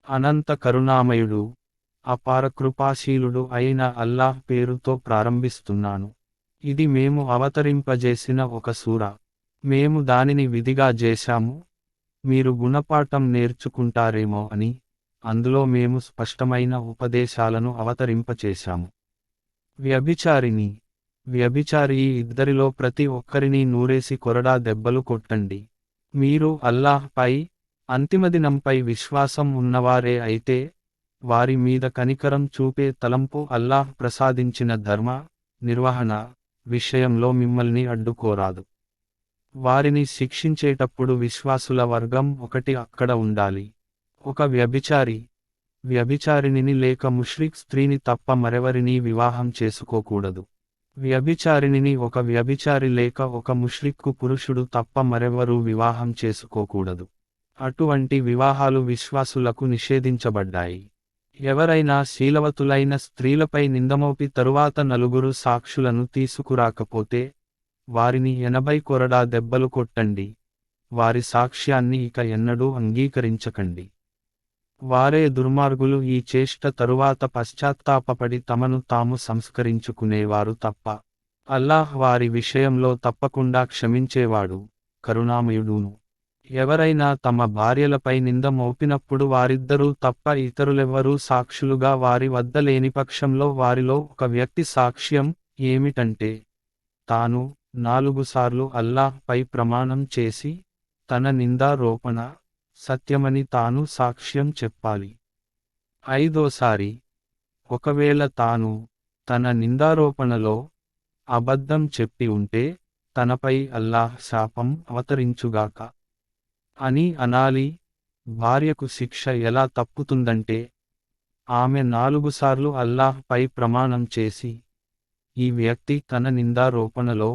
అనంత కరుణామయుడు, అపార కృపాశీలుడు అయిన అల్లాహ్ పేరుతో ప్రారంభిస్తున్నాను. ఇది మేము అవతరింపజేసిన ఒక సూర. మేము దానిని విధిగా చేశాము, మీరు గుణపాఠం నేర్చుకుంటారేమో అని, అందులో మేము స్పష్టమైన ఉపదేశాలను అవతరింపచేశాము. వ్యభిచారిణి, వ్యభిచారి ఈ ఇద్దరిలో ప్రతి ఒక్కరినీ నూరేసి కొరడా దెబ్బలు కొట్టండి. మీరు అల్లాహ్ పై, అంతిమదినంపై విశ్వాసం ఉన్నవారే అయితే, వారి మీద కనికరం చూపే తలంపు అల్లాహ్ ప్రసాదించిన ధర్మ నిర్వహణ విషయంలో మిమ్మల్ని అడ్డుకోరాదు. వారిని శిక్షించేటప్పుడు విశ్వాసుల వర్గం ఒకటి అక్కడ ఉండాలి. ఒక వ్యభిచారి, వ్యభిచారిణిని లేక ముష్రిక్ స్త్రీని తప్ప మరెవరినీ వివాహం చేసుకోకూడదు. వ్యభిచారిణిని ఒక వ్యభిచారి లేక ఒక ముష్రిక్కు పురుషుడు తప్ప మరెవరూ వివాహం చేసుకోకూడదు. అటువంటి వివాహాలు విశ్వాసులకు నిషేధించబడ్డాయి. ఎవరైనా శీలవతులైన స్త్రీలపై నిందమోపి తరువాత 4 సాక్షులను తీసుకురాకపోతే, వారిని 80 కొరడా దెబ్బలు కొట్టండి. వారి సాక్ష్యాన్ని ఇక ఎన్నడూ అంగీకరించకండి. వారే దుర్మార్గులు. ఈ చేష్ట తరువాత పశ్చాత్తాపపడి తమను తాము సంస్కరించుకునేవారు తప్ప, అల్లాహ్ వారి విషయంలో తప్పకుండా క్షమించేవాడు, కరుణామయుడును. ఎవరైనా తమ భార్యలపై నింద మోపినప్పుడు వారిద్దరూ తప్ప ఇతరులెవ్వరూ సాక్షులుగా వారి వద్ద లేని పక్షంలో వారిలో ఒక వ్యక్తి సాక్ష్యం ఏమిటంటే, తాను 4 సార్లు అల్లాహ్ పై ప్రమాణం చేసి, తన నిందారోపణ సత్యమని తాను సాక్ష్యం చెప్పాలి. 5వసారి, ఒకవేళ తాను తన నిందారోపణలో అబద్ధం చెప్పి ఉంటే, తనపై అల్లాహ్ శాపం అవతరించుగాక అని అనాలి. భార్యకు శిక్ష ఎలా తప్పుతుందంటే, ఆమె 4 సార్లు అల్లాహ్ పై ప్రమాణం చేసి, ఈ వ్యక్తి తన నిందారోపణలో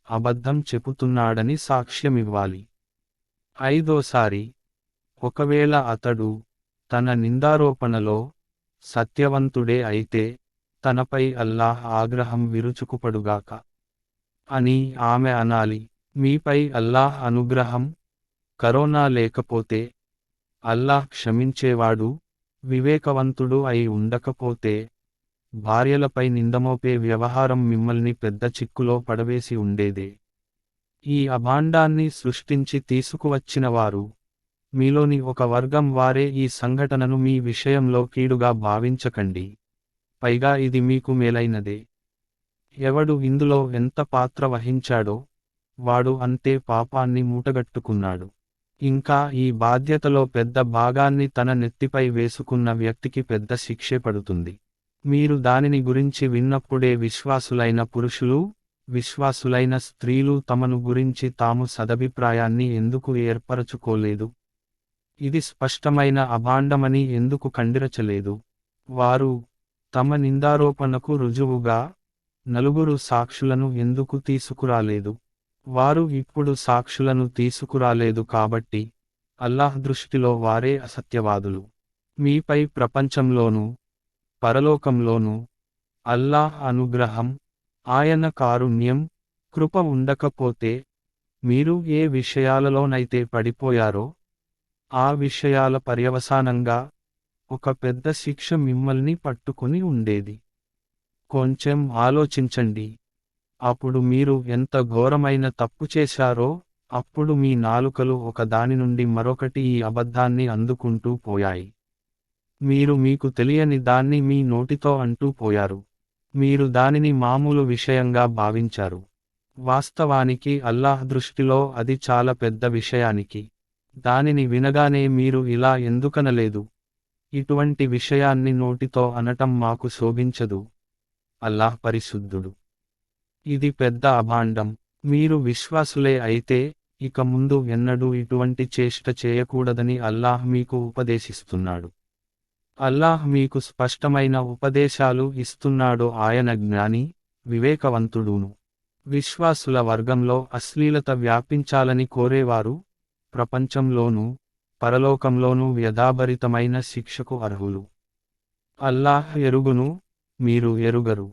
అబద్ధం చెబుతున్నాడని సాక్ష్యమివ్వాలి. 5వసారి, ఒకవేళ అతడు తన నిందారోపణలో సత్యవంతుడే అయితే, తనపై అల్లాహ్ ఆగ్రహం విరుచుకుపడుగాక అని ఆమె అనాలి. మీపై అల్లాహ్ అనుగ్రహం కరోనా లేకపోతే, అల్లాహ్ క్షమించేవాడు వివేకవంతుడు అయి ఉండకపోతే, భార్యలపై నిందమోపే వ్యవహారం మిమ్మల్ని పెద్ద చిక్కులో పడవేసి ఉండేదే. ఈ అభాండాన్ని సృష్టించి తీసుకువచ్చినవారు మీలోని ఒక వర్గం వారే. ఈ సంఘటనను మీ విషయంలో కీడుగా భావించకండి, పైగా ఇది మీకు మేలైనదే. ఎవడు ఇందులో ఎంత పాత్ర వహించాడో, వాడు అంతే పాపాన్ని మూటగట్టుకున్నాడు. ఇంకా ఈ బాధ్యతలో పెద్ద భాగాన్ని తన నెత్తిపై వేసుకున్న వ్యక్తికి పెద్ద శిక్షే పడుతుంది. మీరు దానిని గురించి విన్నప్పుడే విశ్వాసులైన పురుషులు, విశ్వాసులైన స్త్రీలు తమను గురించి తాము సదభిప్రాయాన్ని ఎందుకు ఏర్పరచుకోలేదు? ఇది స్పష్టమైన అభాండమని ఎందుకు కండిరచలేదు? వారు తమ నిందారోపణకు రుజువుగా 4 సాక్షులను ఎందుకు తీసుకురాలేదు? వారు ఇప్పుడు సాక్షులను తీసుకురాలేదు కాబట్టి, అల్లాహ్ దృష్టిలో వారే అసత్యవాదులు. మీపై ప్రపంచంలోనూ పరలోకంలోనూ అల్లాహ్ అనుగ్రహం, ఆయన కారుణ్యం, కృప ఉండకపోతే, మీరు ఏ విషయాలలోనైతే పడిపోయారో, ఆ విషయాల పర్యవసానంగా ఒక పెద్ద శిక్ష మిమ్మల్ని పట్టుకుని ఉండేది. కొంచెం ఆలోచించండి. అప్పుడు మీరు ఎంత ఘోరమైన తప్పు చేశారో, అప్పుడు మీ నాలుకలు ఒక దాని నుండి మరొకటి ఈ అబద్ధాన్ని అందుకుంటూ పోయాయి. మీరు మీకు తెలియని దాన్ని మీ నోటితో అంటూ పోయారు. మీరు దానిని మామూలు విషయంగా భావించారు. వాస్తవానికి అల్లాహ్ దృష్టిలో అది చాలా పెద్ద విషయానికి. దానిని వినగానే మీరు ఇలా ఎందుకనలేదు? ఇటువంటి విషయాన్ని నోటితో అనటం మాకు శోభించదు. అల్లాహ్ పరిశుద్ధుడు. ఇది పెద్ద అభాండం. మీరు విశ్వాసులే అయితే, ఇక ముందు ఎన్నడూ ఇటువంటి చేష్ట చేయకూడదని అల్లాహ్ మీకు ఉపదేశిస్తున్నాడు. అల్లాహ్ మీకు స్పష్టమైన ఉపదేశాలు ఇస్తున్నాడు. ఆయన జ్ఞాని, వివేకవంతుడును. విశ్వాసుల వర్గంలో అశ్లీలత వ్యాపించాలని కోరేవారు ప్రపంచంలోనూ పరలోకంలోనూ వ్యధాభరితమైన శిక్షకు అర్హులు. అల్లాహ్ ఎరుగును, మీరు ఎరుగరు.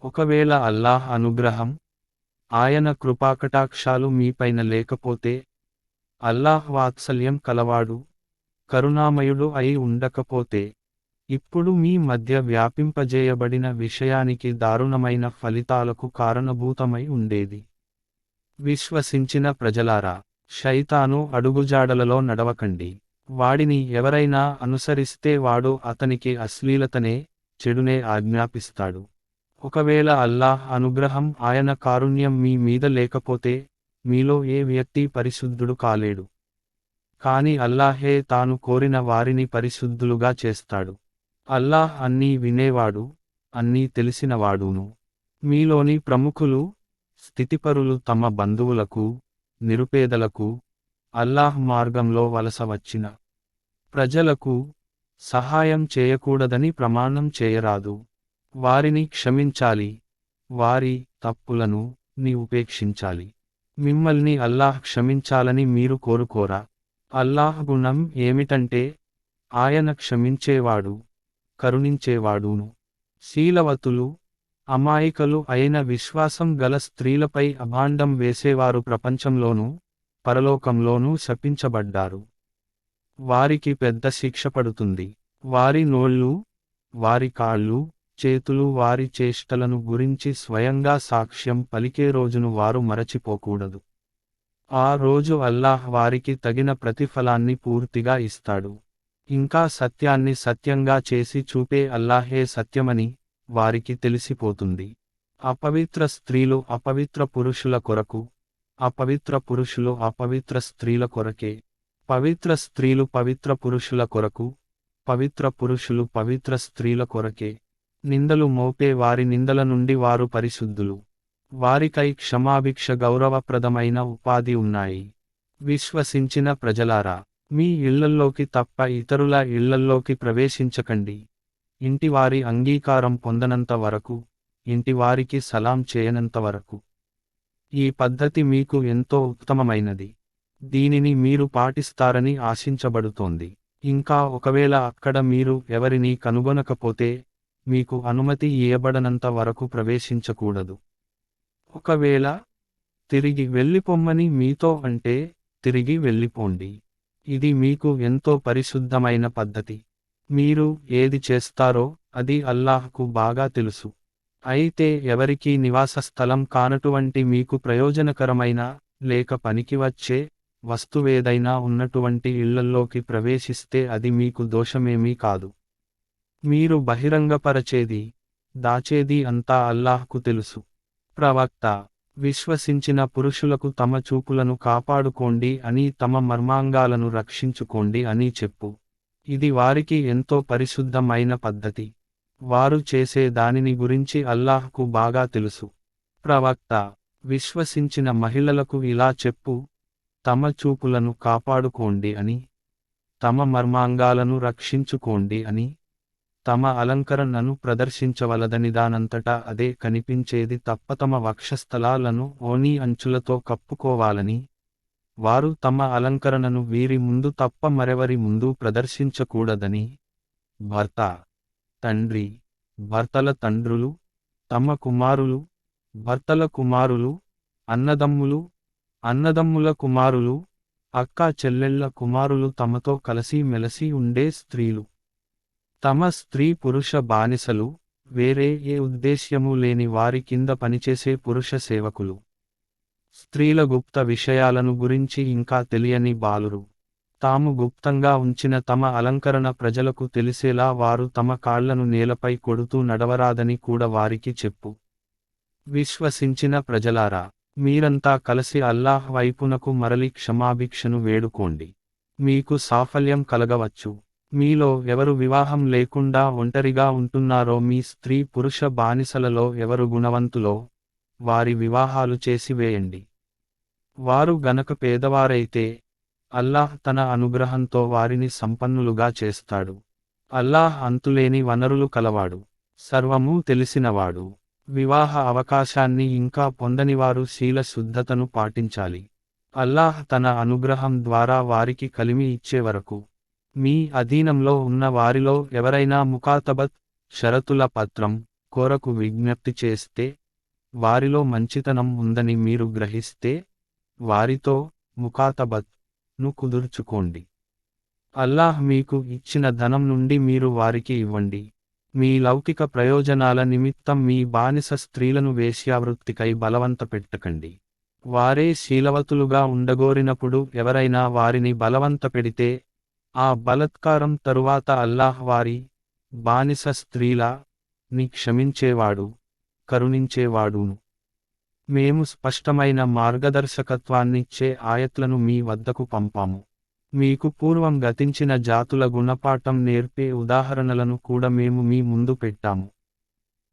ఒకవేళ అల్లాహ్ అనుగ్రహం, ఆయన కృపాకటాక్షాలు మీపైన లేకపోతే, అల్లాహ్ వాత్సల్యం కలవాడు, కరుణామయుడు అయి ఉండకపోతే ఇప్పుడు మీ మధ్య వ్యాపింపజేయబడిన విషయానికి దారుణమైన ఫలితాలకు కారణభూతమై ఉండేది. విశ్వసించిన ప్రజలారా, శైతాను అడుగుజాడలలో నడవకండి. వాడిని ఎవరైనా అనుసరిస్తే వాడు అతనికి అశ్లీలతనే, చెడునే ఆజ్ఞాపిస్తాడు. ఒకవేళ అల్లాహ్ అనుగ్రహం ఆయన కారుణ్యం మీ మీద లేకపోతే మీలో ఏ వ్యక్తి పరిశుద్ధుడు కాలేడు. కాని అల్లాహే తాను కోరిన వారిని పరిశుద్ధులుగా చేస్తాడు. అల్లాహ్ అన్నీ వినేవాడు, అన్నీ తెలిసినవాడును. మీలోని ప్రముఖులు, స్థితిపరులు తమ బంధువులకు, నిరుపేదలకు, అల్లాహ్ మార్గంలో వలస వచ్చిన ప్రజలకు సహాయం చేయకూడదని ప్రమాణం చేయరాదు. వారిని క్షమించాలి, వారి తప్పులను ఉపేక్షించాలి. మిమ్మల్ని అల్లాహ్ క్షమించాలని మీరు కోరుకోరా? అల్లాహ్ గుణం ఏమిటంటే ఆయన క్షమించేవాడు, కరుణించేవాడును. శీలవతులు, అమాయకులు అయిన విశ్వాసం గల స్త్రీలపై అభాండం వేసేవారు ప్రపంచంలోనూ, పరలోకంలోనూ శపించబడ్డారు. వారికి పెద్ద శిక్ష పడుతుంది. వారి నోళ్ళు, వారి కాళ్ళు, చేతులు వారి చేష్టలను గురించి స్వయంగా సాక్ష్యం పలికే రోజును వారు మరచిపోకూడదు. ఆ రోజు అల్లాహ్ వారికి తగిన ప్రతిఫలాన్ని పూర్తిగా ఇస్తాడు. ఇంకా సత్యాన్ని సత్యంగా చేసి చూపే అల్లాహే సత్యమని వారికి తెలిసిపోతుంది. అపవిత్ర స్త్రీలు అపవిత్ర పురుషుల కొరకు, అపవిత్ర పురుషులు అపవిత్ర స్త్రీల కొరకే. పవిత్ర స్త్రీలు పవిత్ర పురుషుల కొరకు, పవిత్ర పురుషులు పవిత్ర స్త్రీల కొరకే. నిందలు మోపే వారి నిందల నుండి వారు పరిశుద్ధులు. వారికై క్షమాభిక్ష గౌరవప్రదమైన ఉపాధి ఉన్నాయి. విశ్వసించిన ప్రజలారా, మీ ఇళ్లల్లోకి తప్ప ఇతరుల ఇళ్లల్లోకి ప్రవేశించకండి. ఇంటివారి అంగీకారం పొందనంత వరకు, ఇంటివారికి సలాం చేయనంత వరకు. ఈ పద్ధతి మీకు ఎంతో ఉత్తమమైనది. దీనిని మీరు పాటిస్తారని ఆశించబడుతోంది. ఇంకా ఒకవేళ అక్కడ మీరు ఎవరినీ కనుగొనకపోతే మీకు అనుమతి ఇయ్యబడనంత వరకు ప్రవేశించకూడదు. ఒకవేళ తిరిగి వెళ్ళిపొమ్మని మీతో అంటే తిరిగి వెళ్ళిపోండి. ఇది మీకు ఎంతో పరిశుద్ధమైన పద్ధతి. మీరు ఏది చేస్తారో అది అల్లాహ్కు బాగా తెలుసు. అయితే ఎవరికీ నివాస స్థలం కానటువంటి మీకు ప్రయోజనకరమైన లేక పనికి వచ్చే వస్తువేదైనా ఉన్నటువంటి ఇళ్లల్లోకి ప్రవేశిస్తే అది మీకు దోషమేమీ కాదు. మీరు బహిరంగపరచేది, దాచేది అంతా అల్లాహ్కు తెలుసు. ప్రవక్త, విశ్వసించిన పురుషులకు తమ చూపులను కాపాడుకోండి అని, తమ మర్మాంగాలను రక్షించుకోండి అని చెప్పు. ఇది వారికి ఎంతో పరిశుద్ధమైన పద్ధతి. వారు చేసే దానిని గురించి అల్లాహ్కు బాగా తెలుసు. ప్రవక్త, విశ్వసించిన మహిళలకు ఇలా చెప్పు, తమ చూపులను కాపాడుకోండి అని, తమ మర్మాంగాలను రక్షించుకోండి అని, తమ అలంకరణను ప్రదర్శించవలదనిదానంతటా అదే కనిపించేది తప్ప తమ వక్షస్థలాలను ఓణీ అంచులతో కప్పుకోవాలని, వారు తమ అలంకరణను వీరి ముందు తప్ప మరెవరి ముందు ప్రదర్శించకూడదని. భర్త, తండ్రి, భర్తల తండ్రులు, తమ కుమారులు, భర్తల కుమారులు, అన్నదమ్ములు, అన్నదమ్ముల కుమారులు, అక్కా చెల్లెళ్ళ కుమారులు, తమతో కలిసి మెలసి ఉండే స్త్రీలు, తమ స్త్రీ పురుష బానిసలు, వేరే ఏ ఉద్దేశ్యమూ లేని వారి కింద పనిచేసే పురుష సేవకులు, స్త్రీల గుప్త విషయాలను గురించి ఇంకా తెలియని బాలురు, తాము గుప్తంగా ఉంచిన తమ అలంకరణ ప్రజలకు తెలిసేలా వారు తమ కాళ్లను నేలపై కొడుతూ నడవరాదని కూడా వారికి చెప్పు. విశ్వసించిన ప్రజలారా, మీరంతా కలిసి అల్లాహ్ వైపునకు మరలి క్షమాభిక్షను వేడుకోండి. మీకు సాఫల్యం కలగవచ్చు. మీలో ఎవరు వివాహం లేకుండా ఒంటరిగా ఉంటున్నారో, మీ స్త్రీ పురుష బానిసలలో ఎవరు గుణవంతులో వారి వివాహాలు చేసివేయండి. వారు గనక పేదవారైతే అల్లాహ్ తన అనుగ్రహంతో వారిని సంపన్నులుగా చేస్తాడు. అల్లాహ్ అంతులేని వనరులు కలవాడు, సర్వమూ తెలిసినవాడు. వివాహ అవకాశాన్ని ఇంకా పొందనివారు శీల శుద్ధతను పాటించాలి. అల్లాహ్ తన అనుగ్రహం ద్వారా వారికి కలిమి ఇచ్చే వరకు మీ అధీనంలో ఉన్న వారిలో ఎవరైనా ముకాతబత్ షరతుల పత్రం కొరకు విజ్ఞప్తి చేస్తే, వారిలో మంచితనం ఉందని మీరు గ్రహిస్తే వారితో ముకాతబత్ ను కుదుర్చుకోండి. అల్లాహ్ మీకు ఇచ్చిన ధనం నుండి మీరు వారికి ఇవ్వండి. మీ లౌకిక ప్రయోజనాల నిమిత్తం మీ బానిస స్త్రీలను వేశ్యావృత్తికై బలవంతపెట్టకండి. వారే శీలవతులుగా ఉండగోరినప్పుడు ఎవరైనా వారిని బలవంతపెడితే, ఆ బలత్కారం తరువాత అల్లాహ్ వారి బానిస ని క్షమించేవాడు, కరుణించేవాడును. మేము స్పష్టమైన మార్గదర్శకత్వాన్నిచ్చే ఆయత్లను మీ వద్దకు పంపాము. మీకు పూర్వం గతించిన జాతుల గుణపాఠం నేర్పే ఉదాహరణలను కూడా మేము మీ ముందు పెట్టాము.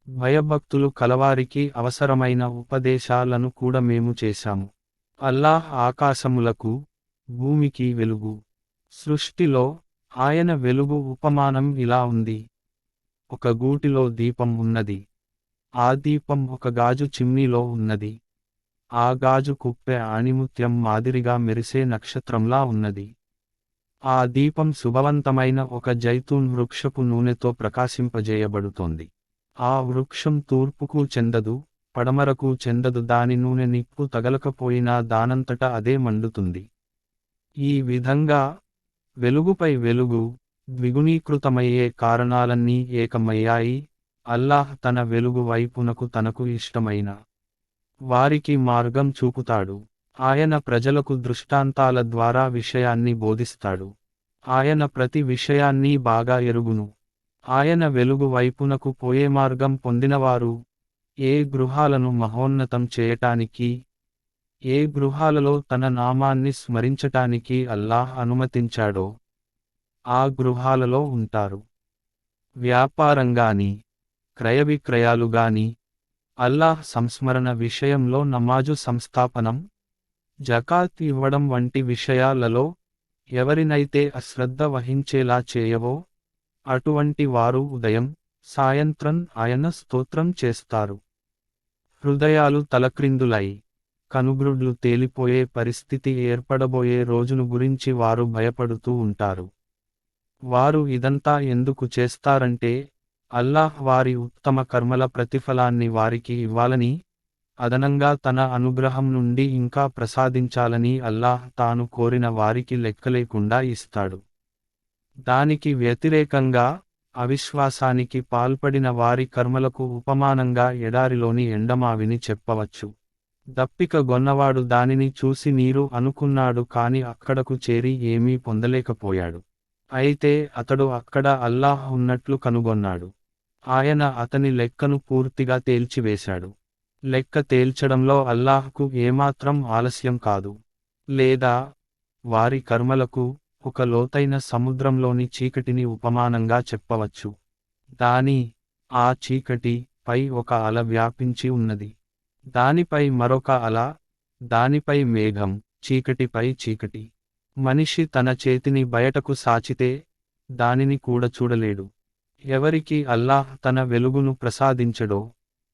భయభక్తులు కలవారికి అవసరమైన ఉపదేశాలను కూడా మేము చేశాము. అల్లాహ్ ఆకాశములకు, భూమికి వెలుగు. సృష్టిలో ఆయన వెలుగు ఉపమానం ఇలా ఉంది. ఒక గూటిలో దీపం ఉన్నది. ఆ దీపం ఒక గాజు చిమ్నీలో ఉన్నది. ఆ గాజు కుప్పె ఆణిముత్యం మాదిరిగా మెరిసే నక్షత్రంలా ఉన్నది. ఆ దీపం శుభవంతమైన ఒక జైతూన్ వృక్షపు నూనెతో ప్రకాశింపజేయబడుతోంది. ఆ వృక్షం తూర్పుకు చెందదు, పడమరకు చెందదు, దాని నూనె నిప్పు తగలకపోయినా దానంతట అదే మండుతుంది. ఈ విధంగా వెలుగుపై వెలుగు, ద్విగుణీకృతమయ్యే కారణాలన్నీ ఏకమయ్యాయి. అల్లాహ్ తన వెలుగు వైపునకు తనకు ఇష్టమైన వారికి మార్గం చూపుతాడు. ఆయన ప్రజలకు దృష్టాంతాల ద్వారా విషయాన్ని బోధిస్తాడు. ఆయన ప్రతి విషయాన్ని బాగా ఎరుగును. ఆయన వెలుగు వైపునకు పోయే మార్గం పొందినవారు, ఏ గృహాలను మహోన్నతం చేయటానికి, ఏ గృహాలలో తన నామాన్ని స్మరించటానికి అల్లాహ్ అనుమతించాడో ఆ గృహాలలో ఉంటారు. వ్యాపారంగాని, క్రయవిక్రయాలుగాని, అల్లాహ్ సంస్మరణ విషయంలో నమాజు సంస్థాపనం, జకాత్ ఇవ్వడం వంటి విషయాలలో ఎవరినైతే అశ్రద్ధ వహించేలా చేయవో అటువంటి వారు ఉదయం, సాయంత్రం ఆయన స్తోత్రం చేస్తారు. హృదయాలు తలక్రిందులై, కనుగ్రుడ్లు తేలిపోయే పరిస్థితి ఏర్పడబోయే రోజును గురించి వారు భయపడుతూ ఉంటారు. వారు ఇదంతా ఎందుకు చేస్తారంటే, అల్లాహ్ వారి ఉత్తమ కర్మల ప్రతిఫలాన్ని వారికి ఇవ్వాలని, అదనంగా తన అనుగ్రహం నుండి ఇంకా ప్రసాదించాలని అల్లాహ్ తాను కోరిన వారికి లెక్కలేకుండా ఇస్తాడు. దానికి వ్యతిరేకంగా, అవిశ్వాసానికి పాల్పడిన వారి కర్మలకు ఉపమానంగా ఎడారిలోని ఎండమావిని చెప్పవచ్చు. దప్పిక గొన్నవాడు దానిని చూసి నీరు అనుకున్నాడు కాని అక్కడకు చేరి ఏమీ పొందలేకపోయాడు. అయితే అతడు అక్కడ అల్లాహ్ ఉన్నట్లు కనుగొన్నాడు. ఆయన అతని లెక్కను పూర్తిగా తేల్చివేశాడు. లెక్క తేల్చడంలో అల్లాహ్కు ఏమాత్రం ఆలస్యం కాదు. లేదా వారి కర్మలకు ఒక లోతైన సముద్రంలోని చీకటిని ఉపమానంగా చెప్పవచ్చు. ఆ చీకటి పై ఒక అల వ్యాపించి ఉన్నది. దానిపై మరొక అల, దానిపై మేఘం, చీకటిపై చీకటి. మనిషి తన చేతిని బయటకు సాచితే దానిని కూడా చూడలేడు. ఎవరికి అల్లాహ్ తన వెలుగును ప్రసాదించడో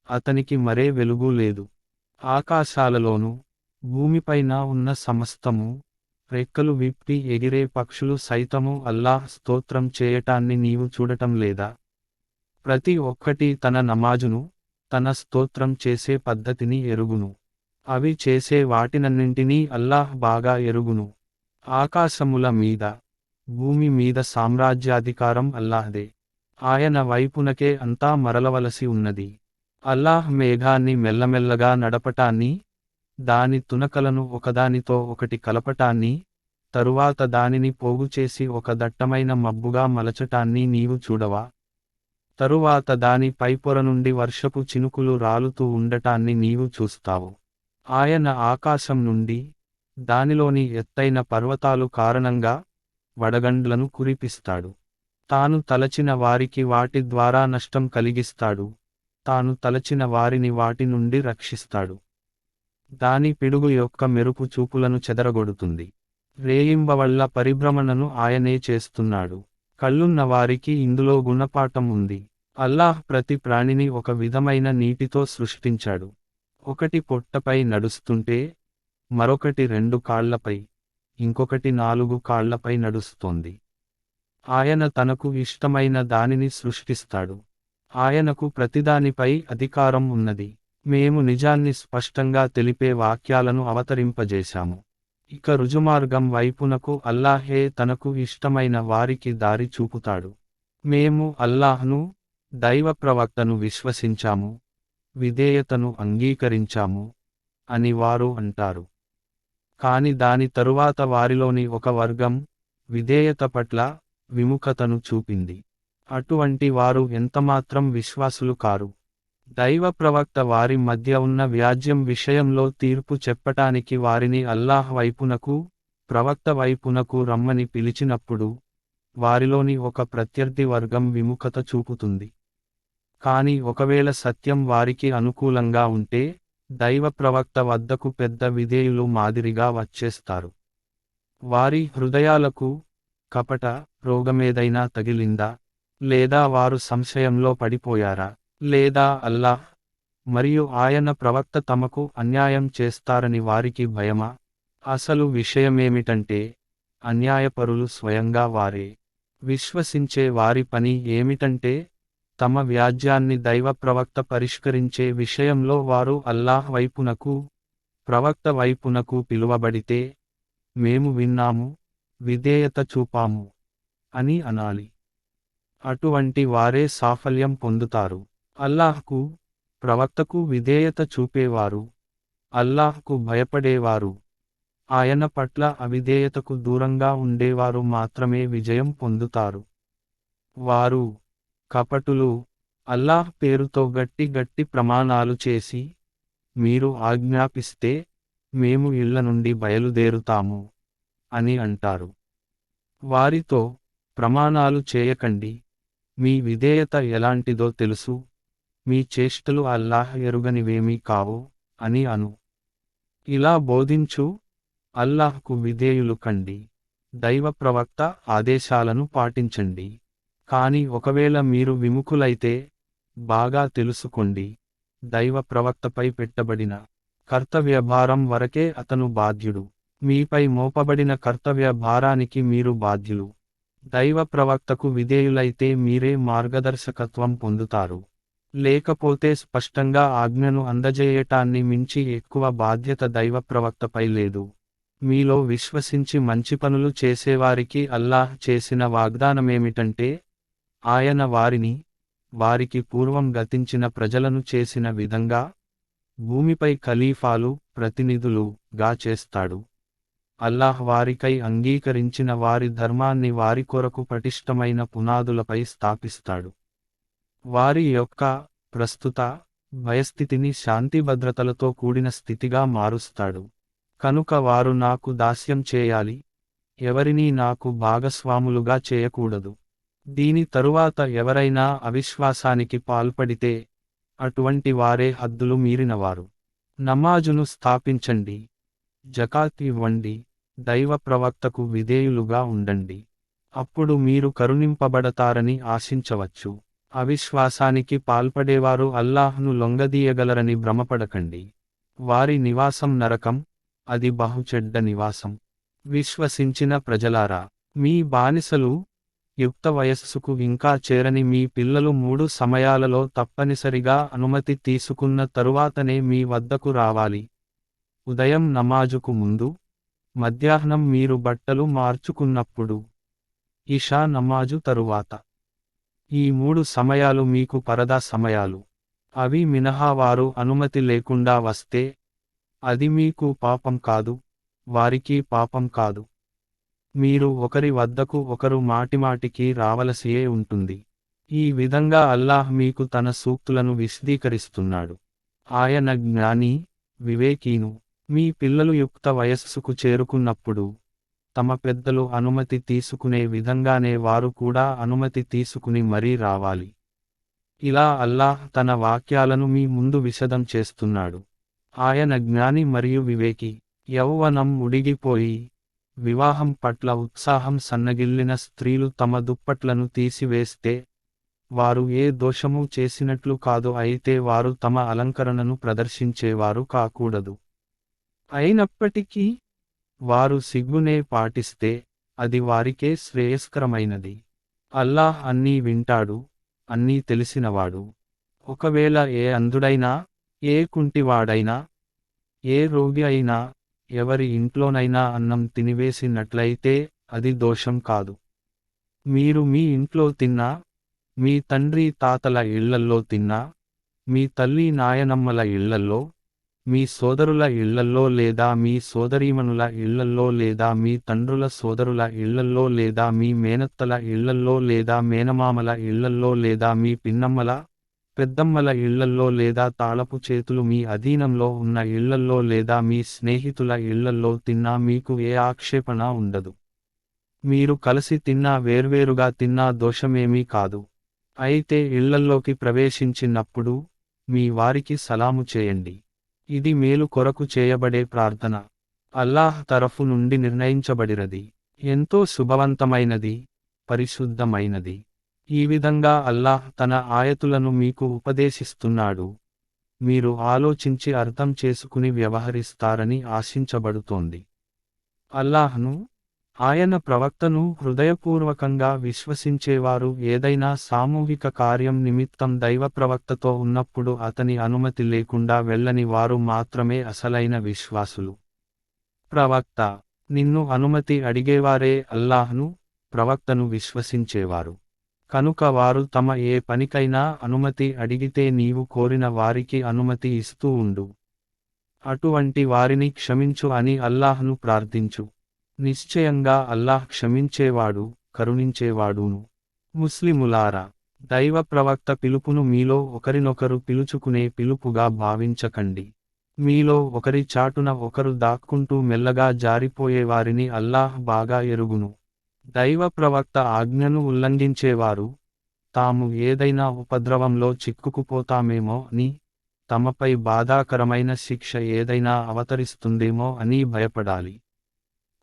అతనికి మరే వెలుగు లేదు. ఆకాశాలలోనూ భూమిపైన ఉన్న సమస్తము, రెక్కలు విప్పి ఎగిరే పక్షులు సైతము అల్లాహ్ స్తోత్రం చేయటాన్ని నీవు చూడటం లేదా? ప్రతి ఒక్కటి తన నమాజును, తన స్తోత్రం చేసే పద్ధతిని ఎరుగును. అవి చేసే వాటినన్నింటినీ అల్లాహ్ బాగా ఎరుగును. ఆకాశముల మీద, భూమి మీద సామ్రాజ్యాధికారం అల్లాహ్దే. ఆయన వైపునకే అంతా మరలవలసి ఉన్నది. అల్లాహ్ మేఘాన్ని మెల్లమెల్లగా నడపటాన్ని, దాని తునకలను ఒకదానితో ఒకటి కలపటాన్ని, తరువాత దానిని పోగుచేసి ఒక దట్టమైన మబ్బుగా మలచటాన్ని నీవు చూడవా? తరువాత దాని పైపొర నుండి వర్షపు చినుకులు రాలుతూ ఉండటాన్ని నీవు చూస్తావు. ఆయన ఆకాశం నుండి, దానిలోని ఎత్తైన పర్వతాలు కారణంగా వడగండ్లను కురిపిస్తాడు. తాను తలచిన వారికి వాటి ద్వారా నష్టం కలిగిస్తాడు. తాను తలచిన వారిని వాటి నుండి రక్షిస్తాడు. దాని పిడుగు యొక్క మెరుపు చూపులను చెదరగొడుతుంది. రేయింబవళ్ళ పరిభ్రమణను ఆయనే చేస్తున్నాడు. కళ్ళున్న వారికి ఇందులో గుణపాఠం ఉంది. అల్లాహ్ ప్రతి ప్రాణిని ఒక విధమైన నీటితో సృష్టించాడు. ఒకటి పొట్టపై నడుస్తుంటే, మరొకటి 2 కాళ్లపై, ఇంకొకటి 4 కాళ్లపై నడుస్తోంది. ఆయన తనకు ఇష్టమైన దానిని సృష్టిస్తాడు. ఆయనకు ప్రతిదానిపై అధికారం ఉన్నది. మేము నిజాన్ని స్పష్టంగా తెలిపే వాక్యాలను అవతరింపజేశాము. ఇక రుజుమార్గం వైపునకు అల్లాహే తనకు ఇష్టమైన వారికి దారి చూపుతాడు. మేము అల్లాహ్ను, దైవ ప్రవక్తను విశ్వసించాము, విధేయతను అంగీకరించాము అని వారు అంటారు. కాని దాని తరువాత వారిలోని ఒక వర్గం, విధేయత పట్ల విముఖతను చూపింది. అటువంటి వారు ఎంతమాత్రం విశ్వాసులు కారు. దైవ ప్రవక్త వారి మధ్య ఉన్న వ్యాజ్యం విషయంలో తీర్పు చెప్పటానికి వారిని అల్లాహ్ వైపునకు, ప్రవక్త వైపునకు రమ్మని పిలిచినప్పుడు, వారిలోని ఒక ప్రత్యర్థి వర్గం విముఖత చూపుతుంది. కాని ఒకవేళ సత్యం వారికి అనుకూలంగా ఉంటే, దైవ ప్రవక్త వద్దకు పెద్ద విధేయులు మాదిరిగా వచ్చేస్తారు. వారి హృదయాలకు కపట రోగమేదైనా తగిలిందా, లేదా వారు సంశయంలో పడిపోయారా, లేదా అల్లాహ్ మరియు ఆయన ప్రవక్త తమకు అన్యాయం చేస్తారని వారికి భయమా? అసలు విషయమేమిటంటే, అన్యాయపరులు స్వయంగా వారే. విశ్వసించే వారి పని ఏమిటంటే, తమ వ్యాజ్యాన్ని దైవ ప్రవక్త పరిష్కరించే విషయంలో వారు అల్లాహ్ వైపునకు, ప్రవక్త వైపునకు పిలువబడితే, మేము విన్నాము, విధేయత చూపాము అని అనాలి. అటువంటి వారే సాఫల్యం పొందుతారు. అల్లాహ్కు, ప్రవక్తకు విధేయత చూపేవారు, అల్లాహ్కు భయపడేవారు, ఆయన పట్ల అవిధేయతకు దూరంగా ఉండేవారు మాత్రమే విజయం పొందుతారు. వారు కపటులు, అల్లాహ్ పేరుతో గట్టి ప్రమాణాలు చేసి, మీరు ఆజ్ఞాపిస్తే మేము ఇళ్ల నుండి బయలుదేరుతాము అని అంటారు. వారితో ప్రమాణాలు చేయకండి, మీ విధేయత ఎలాంటిదో తెలుసు, మీ చేష్టలు అల్లాహ్ ఎరుగనివేమీ కావు అని అను. ఇలా బోధించు, అల్లాహ్కు విధేయులు కండి, దైవ ప్రవక్త ఆదేశాలను పాటించండి. కాని ఒకవేళ మీరు విముఖులైతే, బాగా తెలుసుకోండి, దైవ ప్రవక్తపై పెట్టబడిన కర్తవ్య భారం వరకే అతను బాధ్యుడు. మీపై మోపబడిన కర్తవ్య భారానికి మీరు బాధ్యులు. దైవ ప్రవక్తకు విధేయులైతే మీరే మార్గదర్శకత్వం పొందుతారు. లేకపోతే స్పష్టంగా ఆజ్ఞను అందజేయటాన్ని మించి ఎక్కువ బాధ్యత దైవ ప్రవక్తపై లేదు. మీలో విశ్వసించి మంచి పనులు చేసేవారికి అల్లాహ్ చేసిన వాగ్దానమేమిటంటే, ఆయన వారిని, వారికి పూర్వం గతించిన ప్రజలను చేసిన విధంగా, భూమిపై ఖలీఫాలు, ప్రతినిధులు గా చేస్తాడు. అల్లాహ్ వారికై అంగీకరించిన వారి ధర్మాన్ని వారి కొరకు పటిష్టమైన పునాదులపై స్థాపిస్తాడు. వారి యొక్క ప్రస్తుత భయస్థితిని శాంతి భద్రతలతో కూడిన స్థితిగా మారుస్తాడు. కనుక వారు నాకు దాస్యం చేయాలి, ఎవరినీ నాకు భాగస్వాములుగా చేయకూడదు. దీని తరువాత ఎవరైనా అవిశ్వాసానికి పాల్పడితే, అటువంటి వారే హద్దులు మీరినవారు. నమాజును స్థాపించండి, జకాత్ ఇవ్వండి, దైవ ప్రవక్తకు విధేయులుగా ఉండండి. అప్పుడు మీరు కరుణింపబడతారని ఆశించవచ్చు. అవిశ్వాసానికి పాల్పడేవారు అల్లాహ్ను లొంగదీయగలరని భ్రమపడకండి. వారి నివాసం నరకం, అది బహుచెడ్డ నివాసం. విశ్వసించిన ప్రజలారా, మీ బానిసలు, యుక్త వయస్సుకు ఇంకా చేరని మీ పిల్లలు 3 సమయాలలో తప్పనిసరిగా అనుమతి తీసుకున్న తరువాతనే మీ వద్దకు రావాలి. ఉదయం నమాజుకు ముందు, మధ్యాహ్నం మీరు బట్టలు మార్చుకున్నప్పుడు, ఇషా నమాజు తరువాత. ఈ 3 సమయాలు మీకు పరదా సమయాలు. అవి మినహా వారు అనుమతి లేకుండా వస్తే, అది మీకు పాపం కాదు, వారికి పాపం కాదు. మీరు ఒకరి వద్దకు ఒకరు మాటిమాటికి రావలసియే ఉంటుంది. ఈ విధంగా అల్లాహ్ మీకు తన సూక్తులను విశదీకరిస్తున్నాడు. ఆయన జ్ఞాని, వివేకీను. మీ పిల్లలు యుక్త వయస్సుకు చేరుకున్నప్పుడు, తమ పెద్దలు అనుమతి తీసుకునే విధంగానే వారు కూడా అనుమతి తీసుకుని మరీ రావాలి. ఇలా అల్లాహ్ తన వాక్యాలను మీ ముందు విశదం చేస్తున్నాడు. ఆయన జ్ఞాని మరియు వివేకి. యౌవనం ఉడిగిపోయి, వివాహం పట్ల ఉత్సాహం సన్నగిల్లిన స్త్రీలు తమ దుప్పట్లను తీసివేస్తే, వారు ఏ దోషమూ చేసినట్లు కాదు, అయితే వారు తమ అలంకరణను ప్రదర్శించేవారు కాకూడదు. అయినప్పటికీ, వారు సిగ్గునే పాటిస్తే, అది వారికే శ్రేయస్కరమైనది. అల్లాహ్ అన్నీ వింటాడు, అన్నీ తెలిసినవాడు. ఒకవేళ ఏ అంధుడైనా, ఏ కుంటివాడైనా, ఏ రోగి అయినా, ఎవరి ఇంట్లోనైనా అన్నం తినివేసినట్లయితే అది దోషం కాదు. మీరు మీ ఇంట్లో తిన్నా, మీ తండ్రి తాతల ఇళ్లల్లో తిన్నా, మీ తల్లి నాయనమ్మల ఇళ్లల్లో, మీ సోదరుల ఇళ్లల్లో లేదా మీ సోదరీమణుల ఇళ్లల్లో లేదా మీ తండ్రుల సోదరుల ఇళ్లల్లో లేదా మీ మేనత్తల ఇళ్లల్లో లేదా మేనమామల ఇళ్లల్లో లేదా మీ పిన్నమ్మల, పెద్దమ్మల ఇళ్లల్లో లేదా తాళపు చేతులు మీ అధీనంలో ఉన్న ఇళ్లల్లో లేదా మీ స్నేహితుల ఇళ్లల్లో తిన్నా మీకు ఏ ఆక్షేపణ ఉండదు. మీరు కలిసి తిన్నా వేర్వేరుగా తిన్నా దోషమేమీ కాదు. అయితే ఇళ్లల్లోకి ప్రవేశించినప్పుడు మీ వారికి సలాము చేయండి. ఇది మేలు కొరకు చేయబడే ప్రార్థన. అల్లాహ్ తరఫు నుండి నిర్ణయించబడినది. ఎంతో శుభవంతమైనది, పరిశుద్ధమైనది. ఈ విధంగా అల్లాహ్ తన ఆయతులను మీకు ఉపదేశిస్తున్నాడు. మీరు ఆలోచించి అర్థం చేసుకుని వ్యవహరిస్తారని ఆశించబడుతోంది. అల్లాహ్ను, ఆయన ప్రవక్తను హృదయపూర్వకంగా విశ్వసించేవారు ఏదైనా సామూహిక కార్యం నిమిత్తం దైవప్రవక్తతో ఉన్నప్పుడు అతని అనుమతి లేకుండా వెళ్ళని వారు మాత్రమే అసలైన విశ్వాసులు. ప్రవక్త, నిన్ను అనుమతి అడిగేవారే అల్లాహ్ను, ప్రవక్తను విశ్వసించేవారు. కనుక వారు తమ ఏ పనికైనా అనుమతి అడిగితే నీవు కోరిన వారికి అనుమతి ఇస్తూ ఉండు. అటువంటి వారిని క్షమించు అని అల్లాహ్ను ప్రార్థించు. నిశ్చయంగా అల్లాహ్ క్షమించేవాడు, కరుణించేవాడును. ముస్లిములారా, దైవ ప్రవక్త పిలుపును మీలో ఒకరినొకరు పిలుచుకునే పిలుపుగా భావించకండి. మీలో ఒకరి చాటున ఒకరు దాక్కుంటూ మెల్లగా జారిపోయేవారిని అల్లాహ్ బాగా ఎరుగును. దైవ ప్రవక్త ఆజ్ఞను ఉల్లంఘించేవారు, తాము ఏదైనా ఉపద్రవంలో చిక్కుకుపోతామేమో అని, తమపై బాధాకరమైన శిక్ష ఏదైనా అవతరిస్తుందేమో అని భయపడాలి.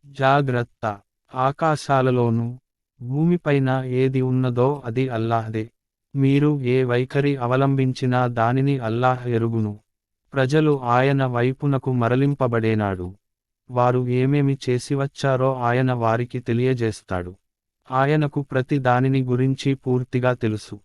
జాగ్రత్త, ఆకాశాలలోనూ భూమిపైన ఏది ఉన్నదో అది అల్లాహ్దే. మీరు ఏ వైఖరి అవలంబించినా దానిని అల్లాహ్ ఎరుగును. ప్రజలు ఆయన వైపునకు మరలింపబడేనాడు వారు ఏమేమి చేసివచ్చారో ఆయన వారికి తెలియజేస్తాడు. ఆయనకు ప్రతి దానిని గురించి పూర్తిగా తెలుసు.